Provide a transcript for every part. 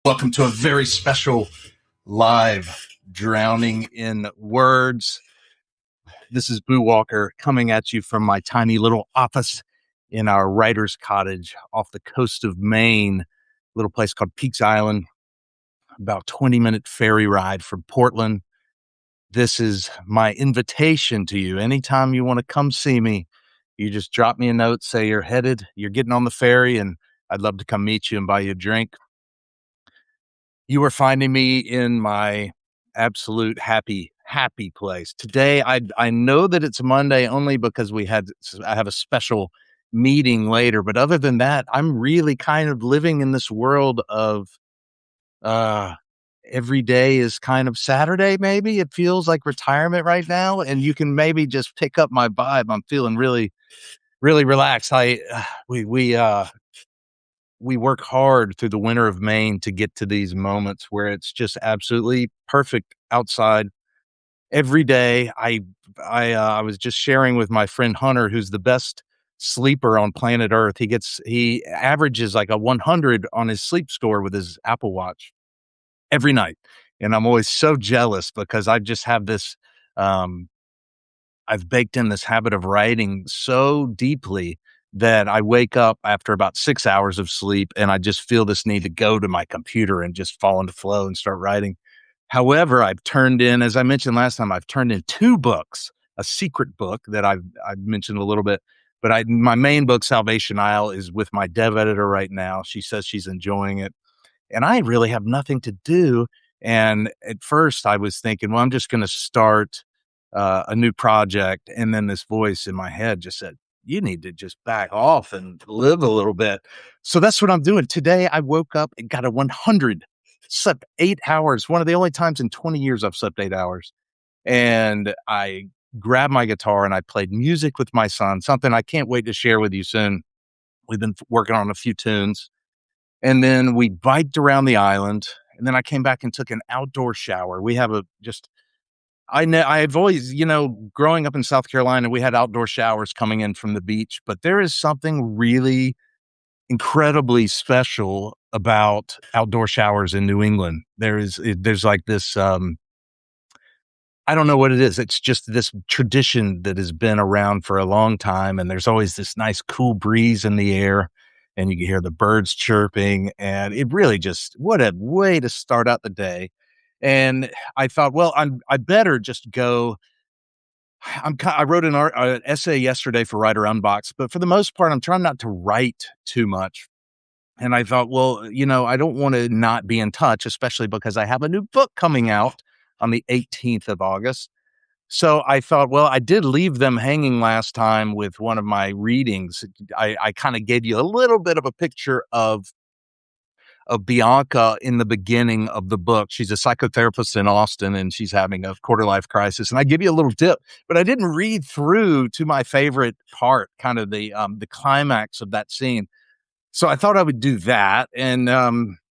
Welcome to a very special live Drowning in Words. This is Boo Walker coming at you from my tiny little office in our writer's cottage off the coast of Maine, a little place called Peaks Island, about 20-minute ferry ride from Portland. This is my invitation to you. Anytime you want to come see me, you just drop me a note, say you're getting on the ferry, and I'd love to come meet you and buy you a drink. You are finding me in my absolute happy place. Today, I know that it's Monday only because I have a special meeting later, but other than that, I'm really kind of living in this world of, uh, every day is kind of Saturday, maybe. It feels like retirement right now, and you can maybe just pick up my vibe. I'm feeling really relaxed. We work hard through the winter of Maine to get to these moments where it's just absolutely perfect outside every day. I was just sharing with my friend Hunter, who's the best sleeper on planet Earth. He averages like a 100 on his sleep score with his Apple Watch every night, and I'm always so jealous because I just have this. Um, I've baked in this habit of writing so deeply that I wake up after about 6 hours of sleep and I just feel this need to go to my computer and just fall into flow and start writing. However, as I mentioned last time, I've turned in 2 books, a secret book that I've mentioned a little bit, but my main book, Salvation Isle, is with my dev editor right now. She says she's enjoying it, and I really have nothing to do. And at first, I was thinking, well, I'm just going to start a new project. And then this voice in my head just said, you need to just back off and live a little bit. So that's what I'm doing. Today, I woke up and got a 100, slept 8 hours, one of the only times in 20 years I've slept 8 hours. And I grabbed my guitar and I played music with my son, something I can't wait to share with you soon. We've been working on a few tunes, and then we biked around the island, and then I came back and took an outdoor shower. We have a just I've always, growing up in South Carolina, we had outdoor showers coming in from the beach, but there is something really incredibly special about outdoor showers in New England. There's like this, I don't know what it is. It's just this tradition that has been around for a long time, and there's always this nice cool breeze in the air, and you can hear the birds chirping, and it really just what a way to start out the day. And I thought, well, I better just go. I wrote an essay yesterday for Writer Unbox, but for the most part, I'm trying not to write too much. And I thought, well, I don't want to not be in touch, especially because I have a new book coming out on the 18th of August. So I thought, well, I did leave them hanging last time with one of my readings. I kind of gave you a little bit of a picture of Bianca in the beginning of the book. She's a psychotherapist in Austin and she's having a quarter life crisis. And I give you a little dip, but I didn't read through to my favorite part, kind of the climax of that scene. So I thought I would do that and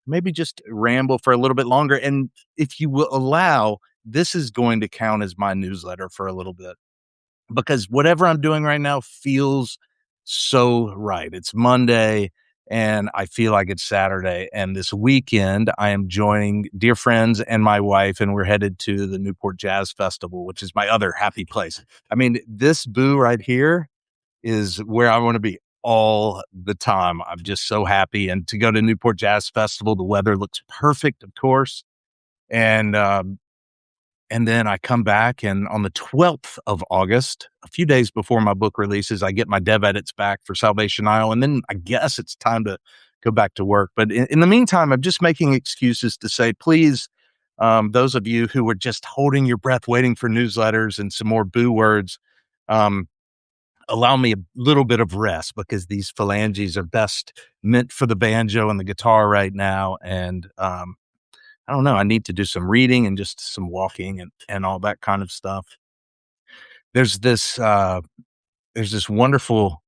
maybe just ramble for a little bit longer. And if you will allow, this is going to count as my newsletter for a little bit because whatever I'm doing right now feels so right. It's Monday and I feel like it's Saturday. And this weekend, I am joining dear friends and my wife, and we're headed to the Newport Jazz Festival, which is my other happy place. I mean, this boo right here is where I want to be all the time. I'm just so happy. And to go to Newport Jazz Festival, the weather looks perfect, of course. And and then I come back, and on the 12th of August, a few days before my book releases, I get my dev edits back for Salvation Isle. And then I guess it's time to go back to work. But in the meantime, I'm just making excuses to say, please, those of you who were just holding your breath, waiting for newsletters and some more boo words, um, allow me a little bit of rest because these phalanges are best meant for the banjo and the guitar right now. And I don't know. I need to do some reading and just some walking and all that kind of stuff. There's this there's this wonderful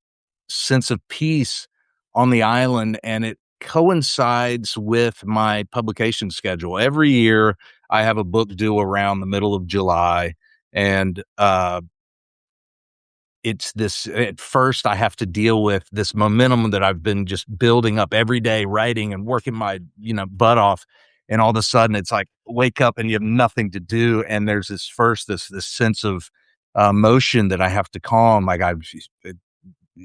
sense of peace on the island, and it coincides with my publication schedule. Every year, I have a book due around the middle of July, and it's this at first, I have to deal with this momentum that I've been just building up every day, writing and working my, butt off, and all of a sudden, it's like, wake up and you have nothing to do, and there's this sense of, motion that I have to calm, like, I've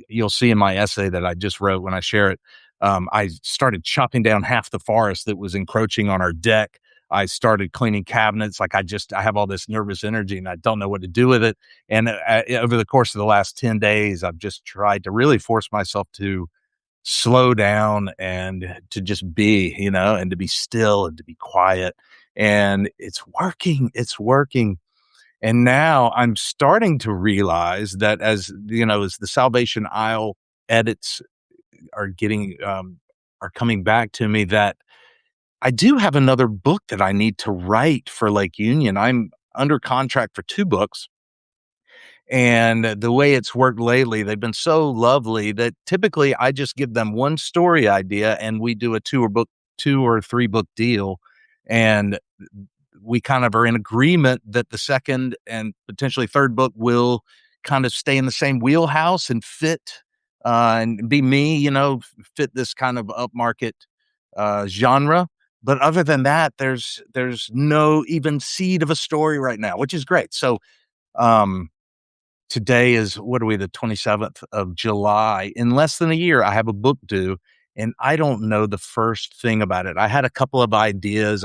you'll see in my essay that I just wrote when I share it, I started chopping down half the forest that was encroaching on our deck. I started cleaning cabinets. Like I have all this nervous energy and I don't know what to do with it. And over the course of the last 10 days, I've just tried to really force myself to slow down and to just be, and to be still and to be quiet. And it's working. It's working. And now I'm starting to realize that as the Salvation Isle edits are are coming back to me, that I do have another book that I need to write for Lake Union. I'm under contract for 2 books, and the way it's worked lately, they've been so lovely that typically I just give them 1 story idea and we do a 2 or 3 book deal, and we kind of are in agreement that the second and potentially third book will kind of stay in the same wheelhouse and fit, and be me, fit this kind of upmarket, genre. But other than that, there's no even seed of a story right now, which is great. So, um, today is what are we, the 27th of July. In less than a year, I have a book due, and I don't know the first thing about it. I had a couple of ideas.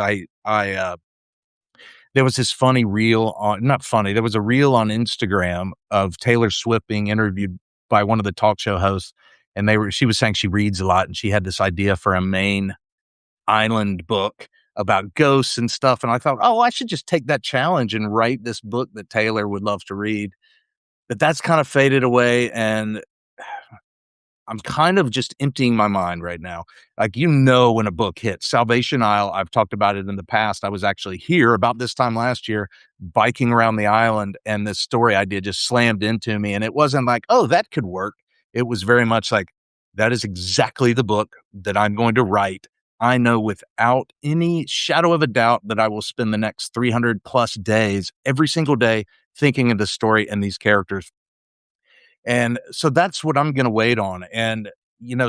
There was this funny reel on not funny, there was a reel on Instagram of Taylor Swift being interviewed by one of the talk show hosts, and she was saying she reads a lot, and she had this idea for a Maine island book about ghosts and stuff, and I thought, "Oh, I should just take that challenge and write this book that Taylor would love to read." But that's kind of faded away, and I'm kind of just emptying my mind right now. Like, when a book hits. Salvation Isle, I've talked about it in the past. I was actually here about this time last year, biking around the island, and this story idea just slammed into me. And it wasn't like, oh, that could work. It was very much like, that is exactly the book that I'm going to write. I know without any shadow of a doubt that I will spend the next 300 plus days, every single day, thinking of the story and these characters, and so that's what I'm gonna wait on, and,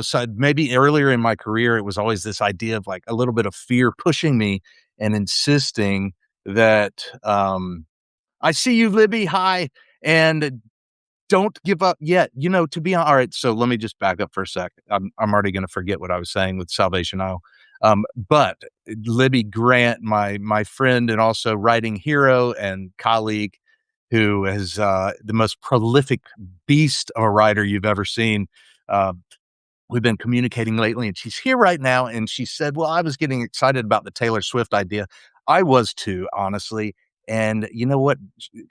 so maybe earlier in my career, it was always this idea of, like, a little bit of fear pushing me and insisting that, "I see you, Libby, hi, and don't give up yet." To be alright, so let me just back up for a sec. I'm already gonna forget what I was saying with Salvation Isle. But Libby Grant, my friend and also writing hero and colleague, who is, the most prolific beast of a writer you've ever seen, uh, we've been communicating lately, and she's here right now, and she said, "Well, I was getting excited about the Taylor Swift idea." I was too, honestly, and you know what?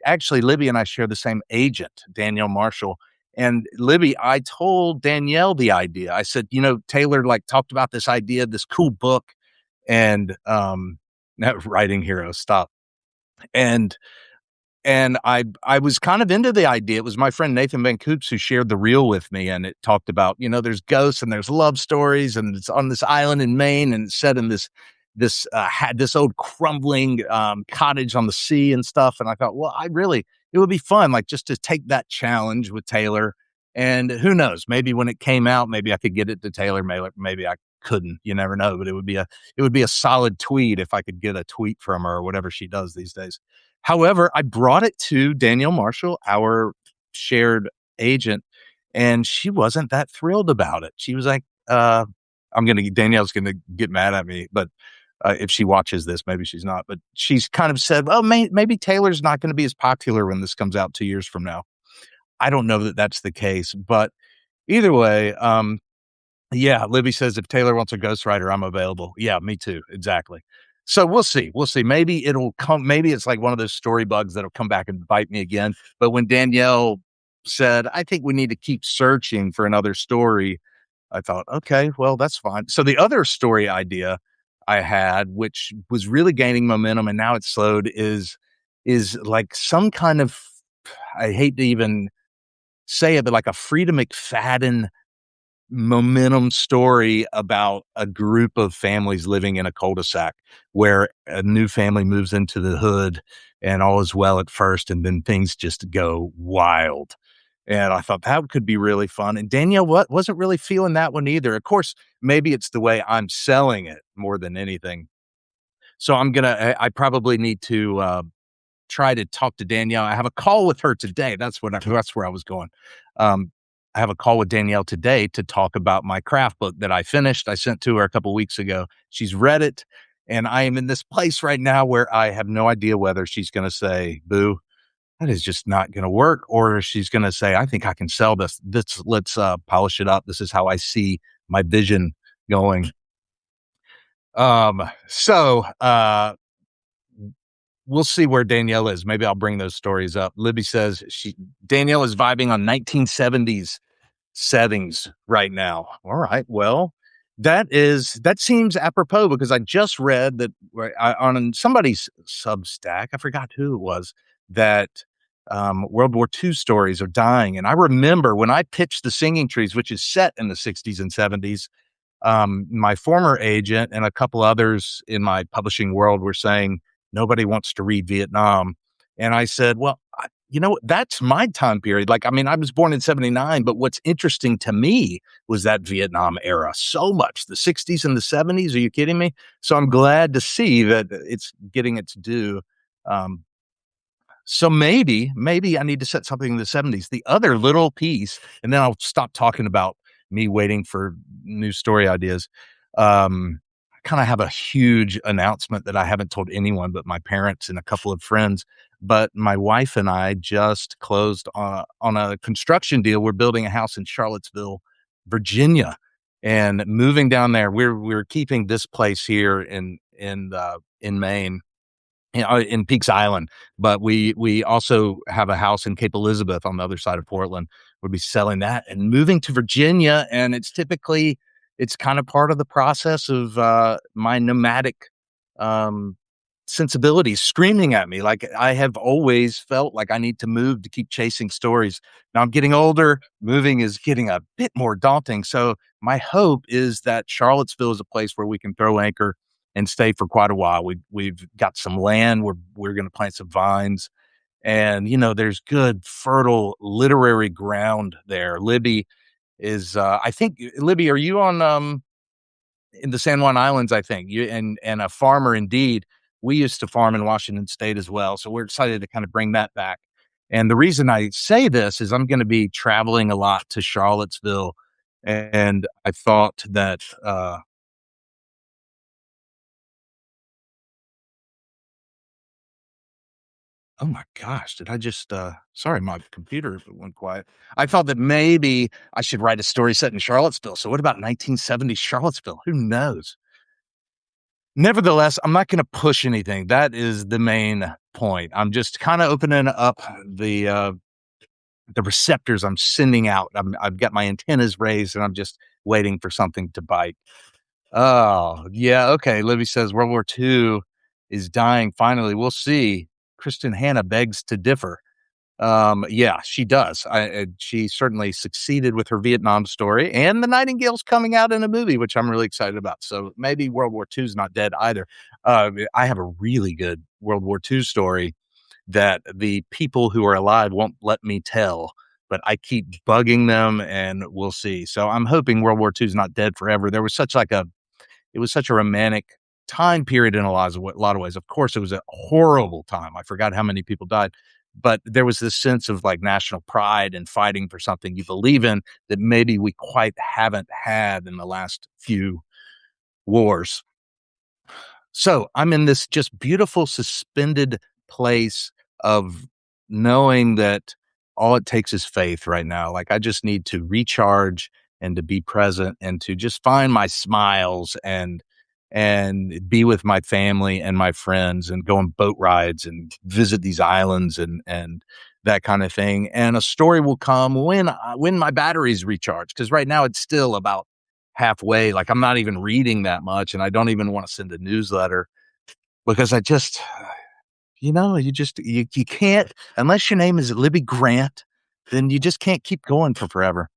Actually, Libby and I share the same agent, Danielle Marshall, and Libby, I told Danielle the idea. I said, "Taylor, like, talked about this idea, this cool book," and, not writing hero, stop, and I was kind of into the idea. It was my friend Nathan Van Coops who shared the reel with me, and it talked about, there's ghosts and there's love stories, and it's on this island in Maine, and it's set in this old crumbling, cottage on the sea and stuff, and I thought, well, it would be fun, like, just to take that challenge with Taylor, and who knows, maybe when it came out, maybe I could get it to Taylor, maybe I couldn't, you never know, but it would be a solid tweet if I could get a tweet from her or whatever she does these days. However, I brought it to Danielle Marshall, our shared agent, and she wasn't that thrilled about it. She was like, Danielle's gonna get mad at me, but, if she watches this, maybe she's not, but she's kind of said, "Well, maybe Taylor's not gonna be as popular when this comes out 2 years from now." I don't know that that's the case, but either way, yeah, Libby says, "If Taylor wants a ghostwriter, I'm available." Yeah, me too, exactly. So we'll see. Maybe it's like one of those story bugs that'll come back and bite me again, but when Danielle said, "I think we need to keep searching for another story," I thought, "Okay, well, that's fine." So the other story idea I had, which was really gaining momentum and now it's slowed, is like some kind of, I hate to even say it, but like a Frida McFadden momentum story about a group of families living in a cul-de-sac where a new family moves into the hood and all is well at first, and then things just go wild. And I thought that could be really fun. And Danielle wasn't really feeling that one either. Of course, maybe it's the way I'm selling it more than anything. So I probably need to try to talk to Danielle. I have a call with her today. That's where I was going. Um, I have a call with Danielle today to talk about my craft book that I finished. I sent to her a couple weeks ago. She's read it, and I am in this place right now where I have no idea whether she's going to say, "Boo, that is just not going to work," or she's going to say, "I think I can sell this. Let's polish it up. This is how I see my vision going." So we'll see where Danielle is. Maybe I'll bring those stories up. Libby says Danielle is vibing on 1970s settings right now. All right. Well, that seems apropos because I just read that on somebody's Substack, I forgot who it was, that World War II stories are dying. And I remember when I pitched The Singing Trees, which is set in the 60s and 70s, my former agent and a couple others in my publishing world were saying nobody wants to read Vietnam. And I said, well, that's my time period. Like, I mean, I was born in 79, but what's interesting to me was that Vietnam era so much, the 60s and the 70s. Are you kidding me? So I'm glad to see that it's getting its due. Um, so maybe I need to set something in the 70s. The other little piece, and then I'll stop talking about me waiting for new story ideas. I kind of have a huge announcement that I haven't told anyone but my parents and a couple of friends. But my wife and I just closed on a construction deal. We're building a house in Charlottesville, Virginia, and moving down there. We're keeping this place here in Maine, in Peaks Island, but we also have a house in Cape Elizabeth on the other side of Portland. We'll be selling that and moving to Virginia, and it's kind of part of the process of my nomadic um, sensibilities screaming at me. Like I have always felt like I need to move to keep chasing stories. Now I'm getting older, moving is getting a bit more daunting. So my hope is that Charlottesville is a place where we can throw anchor and stay for quite a while. We've got some land. We're going to plant some vines, and there's good fertile literary ground there. Libby is, I think, Libby, are you on in the San Juan Islands? I think you and a farmer indeed. We used to farm in Washington State as well, so we're excited to kind of bring that back. And the reason I say this is I'm going to be traveling a lot to Charlottesville, and I thought that oh my gosh, did I just sorry, my computer went quiet. I thought that maybe I should write a story set in Charlottesville. So what about 1970s Charlottesville? Who knows? Nevertheless, I'm not gonna push anything. That is the main point. I'm just kind of opening up the receptors I'm sending out. I've got my antennas raised and I'm just waiting for something to bite. Oh, yeah, okay. Libby says World War II is dying finally. We'll see. Kristen Hanna begs to differ. Yeah, she does. She certainly succeeded with her Vietnam story, and The Nightingale's coming out in a movie, which I'm really excited about. So maybe World War II is not dead either. I have a really good World War II story that the people who are alive won't let me tell, but I keep bugging them, and we'll see. So I'm hoping World War II is not dead forever. There was such like a it was such a romantic time period in a lot of ways. Of course, it was a horrible time. I forgot how many people died, but there was this sense of like national pride and fighting for something you believe in that maybe we quite haven't had in the last few wars. So I'm in this just beautiful suspended place of knowing that all it takes is faith right now. Like I just need to recharge and to be present and to just find my smiles and be with my family and my friends and go on boat rides and visit these islands and that kind of thing. And a story will come when my batteries recharge, because right now it's still about halfway. Like I'm not even reading that much, and I don't even want to send a newsletter because I just, you can't unless your name is Libby Grant, then you just can't keep going for forever.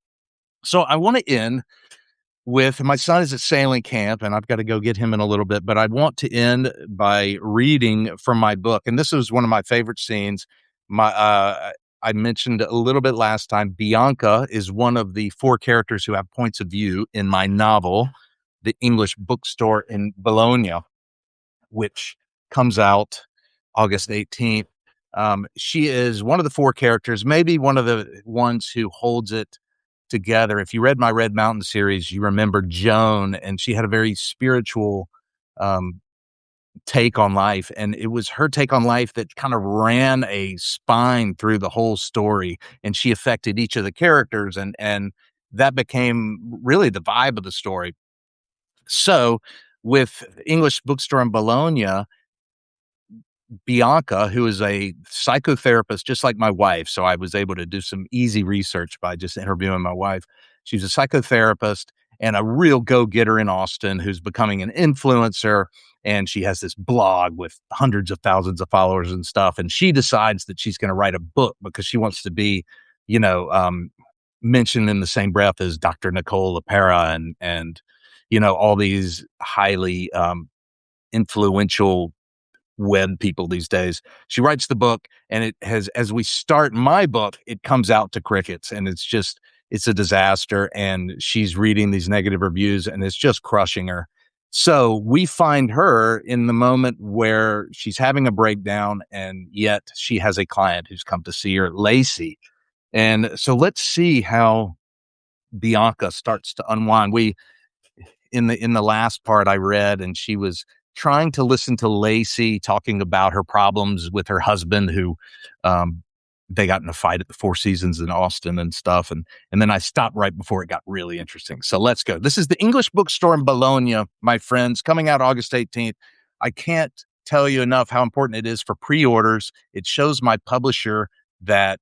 So I want to end with my son is at sailing camp, and I've got to go get him in a little bit, but I want to end by reading from my book. And this was one of my favorite scenes. My I mentioned a little bit last time, Bianca is one of the 4 characters who have points of view in my novel, The English Bookstore in Bologna, which comes out August 18th. She is one of the 4 characters, maybe one of the ones who holds it together. If you read my Red Mountain series, you remember Joan, and she had a very spiritual, um, take on life, and it was her take on life that kind of ran a spine through the whole story, and she affected each of the characters, and that became really the vibe of the story. So, with English Bookstore in Bologna, Bianca, who is a psychotherapist just like my wife, so I was able to do some easy research by just interviewing my wife. She's a psychotherapist and a real go-getter in Austin who's becoming an influencer, and she has this blog with hundreds of thousands of followers and stuff, and she decides that she's gonna write a book because she wants to be, you know, mentioned in the same breath as Dr. Nicole LePera and all these highly, influential web people these days. She writes the book, and it has as we start my book, it comes out to crickets, and it's a disaster, and she's reading these negative reviews, and it's just crushing her. So, we find her in the moment where she's having a breakdown, and yet she has a client who's come to see her, Lacey. And so let's see how Bianca starts to unwind. We in the last part I read, and she was trying to listen to Lacey talking about her problems with her husband who, um, they got in a fight at the Four Seasons in Austin and stuff, and then I stopped right before it got really interesting. So let's go. This is The English Bookstore in Bologna, my friends, coming out August 18th. I can't tell you enough how important it is for pre-orders. It shows my publisher that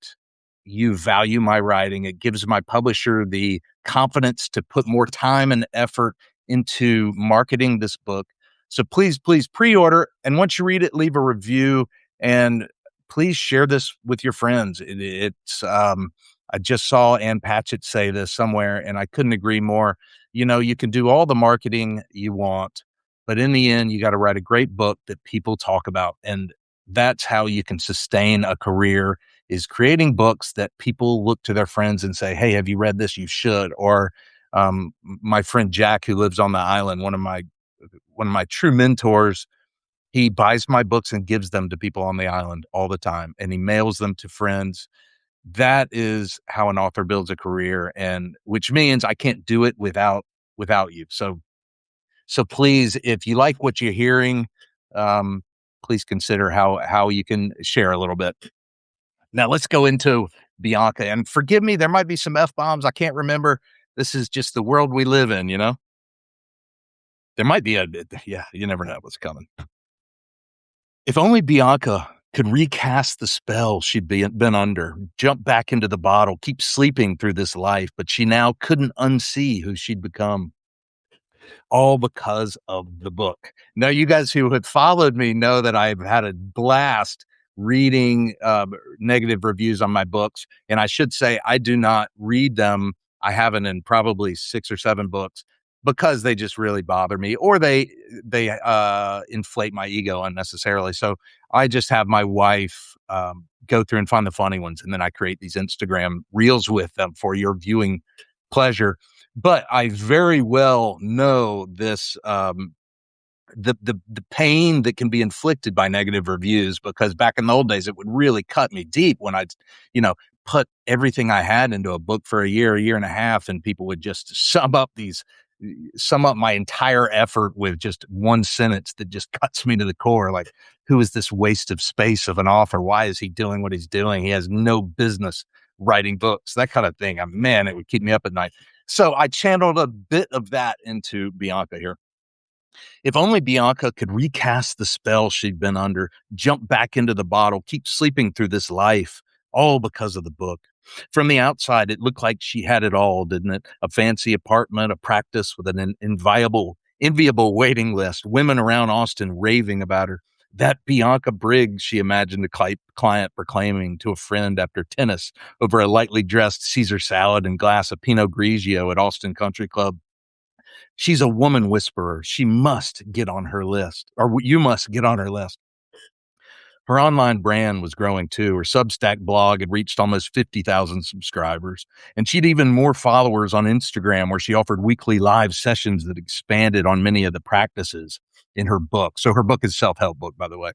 you value my writing. It gives my publisher the confidence to put more time and effort into marketing this book. So please, please pre-order. And once you read it, leave a review and please share this with your friends. I just saw Ann Patchett say this somewhere and I couldn't agree more. You can do all the marketing you want, but in the end, you got to write a great book that people talk about. And that's how you can sustain a career is creating books that people look to their friends and say, "Hey, have you read this? You should." Or my friend Jack, who lives on the island, one of my true mentors, he buys my books and gives them to people on the island all the time, and he mails them to friends. That is how an author builds a career, and which means I can't do it without you. So please, if you like what you're hearing, um, please consider how you can share a little bit. Now let's go into Bianca, and forgive me, there might be some F bombs. I can't remember. This is just the world we live in, you know? There might be yeah, you never know what's coming. If only Bianca could recast the spell she'd been under, jump back into the bottle, keep sleeping through this life, but she now couldn't unsee who she'd become. All because of the book. Now, you guys who have followed me know that I've had a blast reading negative reviews on my books. And I should say, I do not read them. I haven't in probably 6 or 7 books because they just really bother me or they inflate my ego unnecessarily. So I just have my wife go through and find the funny ones. And then I create these Instagram reels with them for your viewing pleasure. But I very well know this, the pain that can be inflicted by negative reviews, because back in the old days, it would really cut me deep when I'd, you know, put everything I had into a book for a year and a half, and people would just sum up my entire effort with just one sentence that just cuts me to the core. Like, who is this waste of space of an author? Why is he doing what he's doing? He has no business writing books, that kind of thing. Man, it would keep me up at night. So I channeled a bit of that into Bianca here. If only Bianca could recast the spell she'd been under, jump back into the bottle, keep sleeping through this life, all because of the book. From the outside, it looked like she had it all, didn't it? A fancy apartment, a practice with an enviable waiting list, women around Austin raving about her. That Bianca Briggs, she imagined a client proclaiming to a friend after tennis over a lightly dressed Caesar salad and glass of Pinot Grigio at Austin Country Club. She's a woman whisperer. She must get on her list, or you must get on her list. Her online brand was growing too. Her Substack blog had reached almost 50,000 subscribers, and she'd even more followers on Instagram, where she offered weekly live sessions that expanded on many of the practices in her book. So her book is a self-help book, by the way.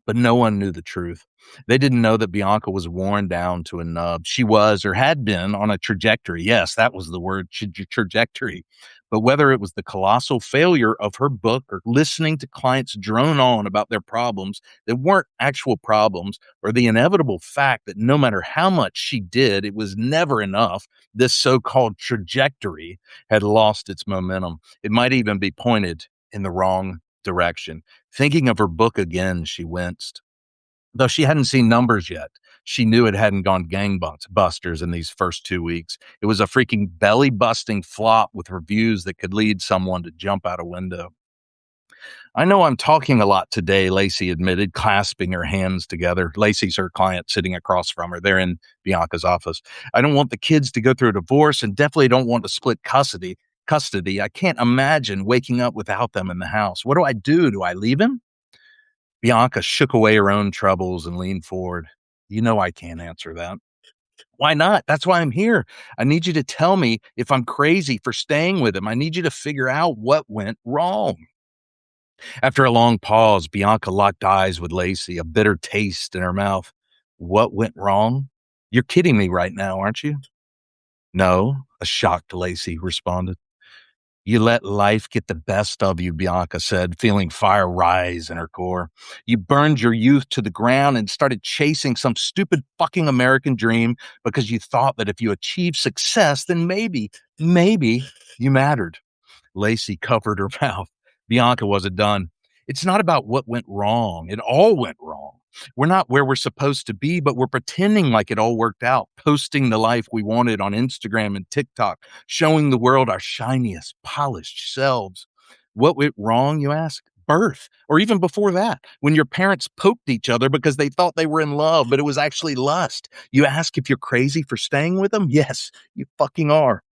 But no one knew the truth. They didn't know that Bianca was worn down to a nub. She was or had been on a trajectory. Yes, that was the word, trajectory. But whether it was the colossal failure of her book or listening to clients drone on about their problems that weren't actual problems, or the inevitable fact that no matter how much she did, it was never enough, this so called trajectory had lost its momentum. It might even be pointed in the wrong direction. Thinking of her book again, she winced. Though she hadn't seen numbers yet, she knew it hadn't gone gangbusters in these first 2 weeks. It was a freaking belly busting flop with reviews that could lead someone to jump out a window. I know I'm talking a lot today, Lacey admitted, clasping her hands together. Lacey's her client sitting across from her. They're in Bianca's office. I don't want the kids to go through a divorce and definitely don't want to split custody. I can't imagine waking up without them in the house. What do I do? Do I leave him? Bianca shook away her own troubles and leaned forward. You know I can't answer that. Why not? That's why I'm here. I need you to tell me if I'm crazy for staying with him. I need you to figure out what went wrong. After a long pause, Bianca locked eyes with Lacey, a bitter taste in her mouth. What went wrong? You're kidding me right now, aren't you? No, a shocked Lacey responded. You let life get the best of you, Bianca said, feeling fire rise in her core. You burned your youth to the ground and started chasing some stupid fucking American dream because you thought that if you achieved success, then maybe you mattered. Lacey covered her mouth. Bianca wasn't done. It's not about what went wrong. It all went wrong. We're not where we're supposed to be, but we're pretending like it all worked out, posting the life we wanted on Instagram and TikTok, showing the world our shiniest, polished selves. What went wrong, you ask? Birth, or even before that, when your parents poked each other because they thought they were in love, but it was actually lust. You ask if you're crazy for staying with them? Yes, you fucking are.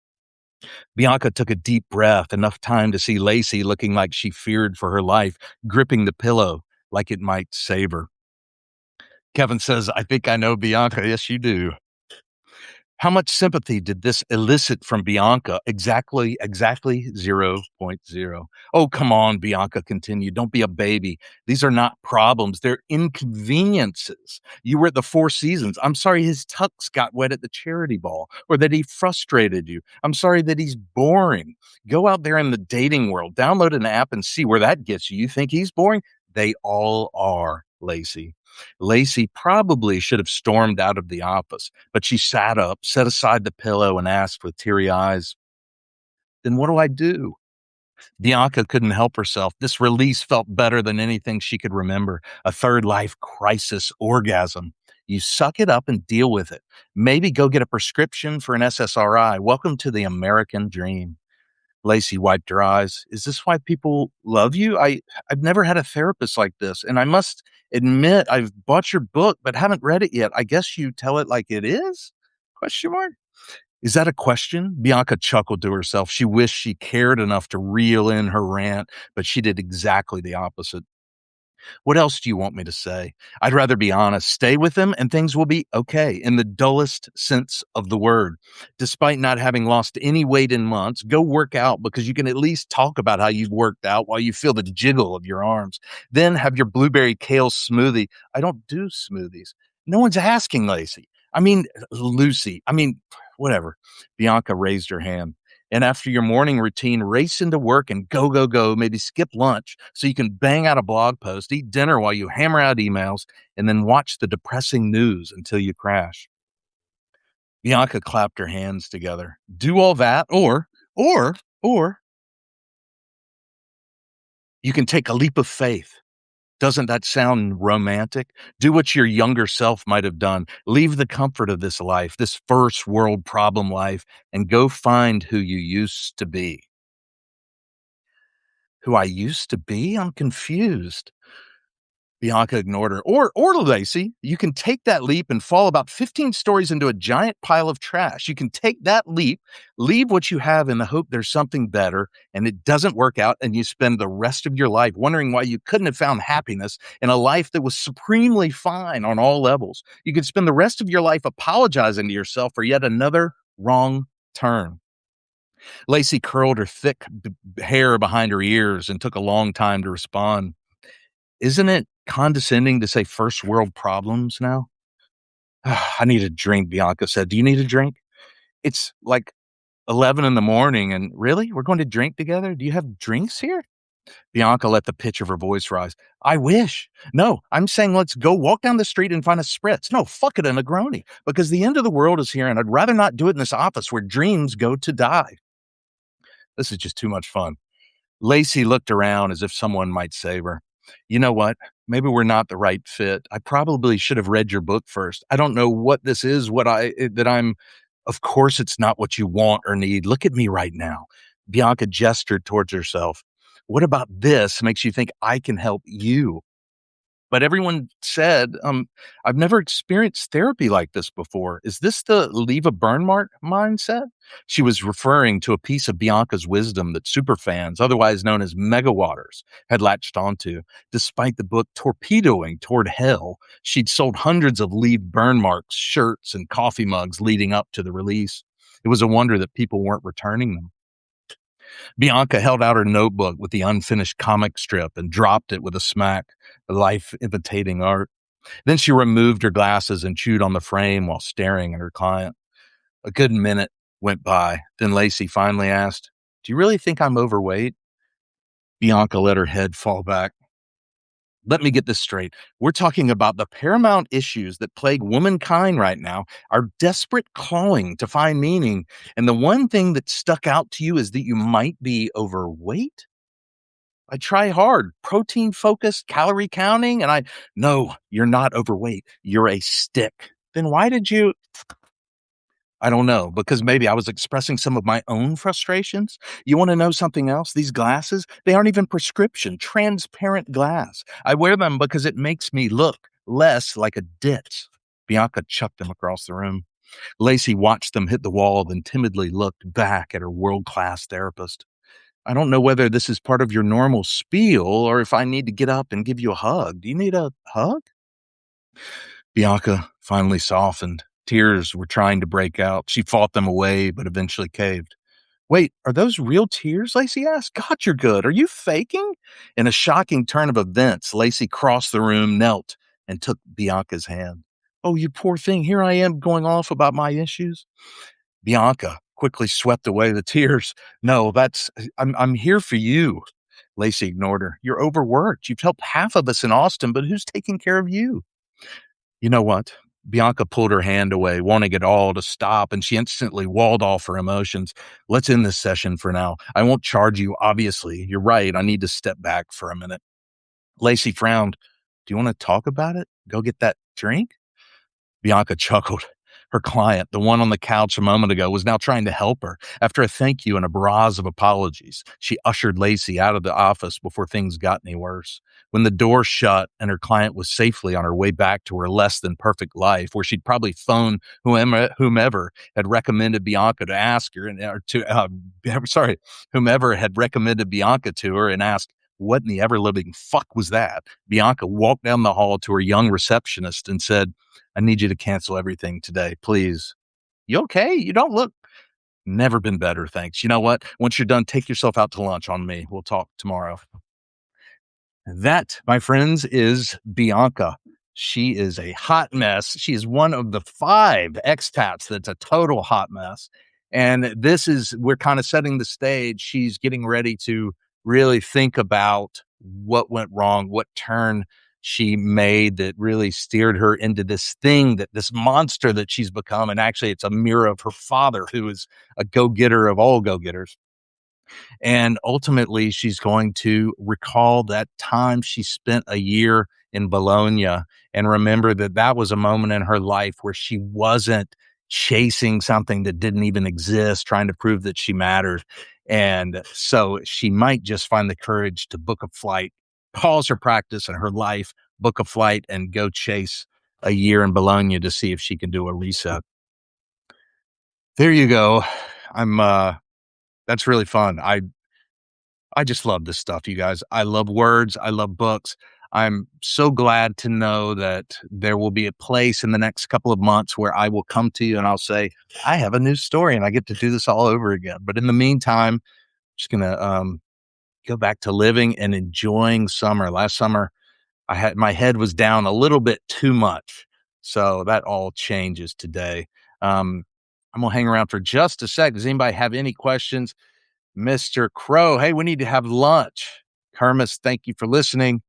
Bianca took a deep breath, enough time to see Lacey looking like she feared for her life, gripping the pillow like it might save her. Kevin says, I think I know Bianca. Yes, you do. How much sympathy did this elicit from Bianca? Exactly zero point zero. Oh, come on, Bianca continued. Don't be a baby. These are not problems. They're inconveniences. You were at the Four Seasons. I'm sorry his tux got wet at the charity ball or that he frustrated you. I'm sorry that he's boring. Go out there in the dating world, download an app and see where that gets you. You think he's boring? They all are, Lacey. Lacey probably should have stormed out of the office, but she sat up, set aside the pillow, and asked with teary eyes, then what do I do? Bianca couldn't help herself. This release felt better than anything she could remember. A third life crisis orgasm. You suck it up and deal with it. Maybe go get a prescription for an SSRI. Welcome to the American dream. Lacey wiped her eyes. Is this why people love you? I've never had a therapist like this, and I must admit I've bought your book but haven't read it yet. I guess you tell it like it is? Question mark. Is that a question? Bianca chuckled to herself. She wished she cared enough to reel in her rant, but she did exactly the opposite. What else do you want me to say? I'd rather be honest. Stay with him and things will be okay in the dullest sense of the word. Despite not having lost any weight in months, go work out because you can at least talk about how you've worked out while you feel the jiggle of your arms. Then have your blueberry kale smoothie. I don't do smoothies. No one's asking, Lacey. I mean, Lucy. I mean, whatever. Bianca raised her hand. And after your morning routine, race into work and go, go, go, maybe skip lunch so you can bang out a blog post, eat dinner while you hammer out emails, and then watch the depressing news until you crash. Bianca clapped her hands together. Do all that, or you can take a leap of faith. Doesn't that sound romantic? Do what your younger self might have done. Leave the comfort of this life, this first world problem life, and go find who you used to be. Who I used to be? I'm confused. Bianca ignored her. Or Lacey, you can take that leap and fall about 15 stories into a giant pile of trash. You can take that leap, leave what you have in the hope there's something better, and it doesn't work out, and you spend the rest of your life wondering why you couldn't have found happiness in a life that was supremely fine on all levels. You could spend the rest of your life apologizing to yourself for yet another wrong turn. Lacey curled her thick hair behind her ears and took a long time to respond. Isn't it condescending to say first world problems now? I need a drink, Bianca said. Do you need a drink? It's like 11 in the morning, and really? We're going to drink together? Do you have drinks here? Bianca let the pitch of her voice rise. I wish. No, I'm saying let's go walk down the street and find a spritz. No, fuck it, a Negroni. Because the end of the world is here, and I'd rather not do it in this office where dreams go to die. This is just too much fun. Lacey looked around as if someone might save her. You know what? Maybe we're not the right fit. I probably should have read your book first. I don't know what this is, that I'm, of course, it's not what you want or need. Look at me right now. Bianca gestured towards herself. What about this makes you think I can help you? But everyone said, I've never experienced therapy like this before. Is this the leave a burn mark mindset? She was referring to a piece of Bianca's wisdom that superfans, otherwise known as megawatters, had latched onto. Despite the book torpedoing toward hell, she'd sold hundreds of leave burn marks, shirts, and coffee mugs leading up to the release. It was a wonder that people weren't returning them. Bianca held out her notebook with the unfinished comic strip and dropped it with a smack, life imitating art. Then she removed her glasses and chewed on the frame while staring at her client. A good minute went by. Then Lacey finally asked, Do you really think I'm overweight? Bianca let her head fall back. Let me get this straight. We're talking about the paramount issues that plague womankind right now, our desperate clawing to find meaning. And the one thing that stuck out to you is that you might be overweight? I try hard, protein focused, calorie counting, and no, you're not overweight. You're a stick. Then why did you? I don't know, because maybe I was expressing some of my own frustrations. You want to know something else? These glasses, they aren't even prescription, transparent glass. I wear them because it makes me look less like a ditz. Bianca chucked them across the room. Lacey watched them hit the wall, then timidly looked back at her world-class therapist. I don't know whether this is part of your normal spiel or if I need to get up and give you a hug. Do you need a hug? Bianca finally softened. Tears were trying to break out. She fought them away, but eventually caved. Wait, are those real tears? Lacey asked. God, you're good. Are you faking? In a shocking turn of events, Lacey crossed the room, knelt, and took Bianca's hand. Oh, you poor thing. Here I am going off about my issues. Bianca quickly swept away the tears. No, I'm here for you. Lacey ignored her. You're overworked. You've helped half of us in Austin, but who's taking care of you? You know what? Bianca pulled her hand away, wanting it all to stop, and she instantly walled off her emotions. Let's end this session for now. I won't charge you, obviously. You're right. I need to step back for a minute. Lacey frowned. Do you want to talk about it? Go get that drink? Bianca chuckled. Her client, the one on the couch a moment ago, was now trying to help her. After a thank you and a barrage of apologies, she ushered Lacey out of the office before things got any worse. When the door shut and her client was safely on her way back to her less than perfect life, where she'd probably phone whomever had recommended Bianca to ask her, whomever had recommended Bianca to her and asked, what in the ever living fuck was that? Bianca walked down the hall to her young receptionist and said, I need you to cancel everything today, please. You okay? You don't look. Never been better, thanks. You know what? Once you're done, take yourself out to lunch on me. We'll talk tomorrow. That, my friends, is Bianca. She is a hot mess. She is one of the 5 expats that's a total hot mess. And we're kind of setting the stage. She's getting ready to really think about what went wrong, what turn she made that really steered her into this monster that she's become. And actually, it's a mirror of her father, who is a go-getter of all go-getters. And ultimately, she's going to recall that time she spent a year in Bologna and remember that that was a moment in her life where she wasn't chasing something that didn't even exist, trying to prove that she mattered. And so she might just find the courage to book a flight, pause her practice and her life book a flight and go chase a year in Bologna to see if she can do a reset. There you go. I'm That's really fun. I just love this stuff, you guys. I love words. I love books. I'm so glad to know that there will be a place in the next couple of months where I will come to you and I'll say, I have a new story and I get to do this all over again. But in the meantime, just gonna go back to living and enjoying summer. Last summer, I had my head was down a little bit too much. So that all changes today. Um, I'm gonna hang around for just a sec. Does anybody have any questions? Mr. Crow, hey, we need to have lunch. Kermis, thank you for listening.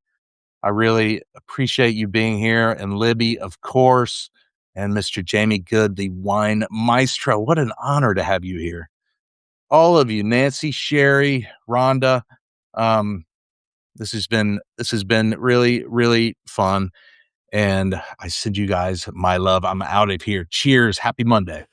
I really appreciate you being here. And Libby, of course, and Mr. Jamie Good, the wine maestro. What an honor to have you here. All of you, Nancy, Sherry, Rhonda. Um, this has been really, really fun. And I send you guys my love. I'm out of here. Cheers. Happy Monday.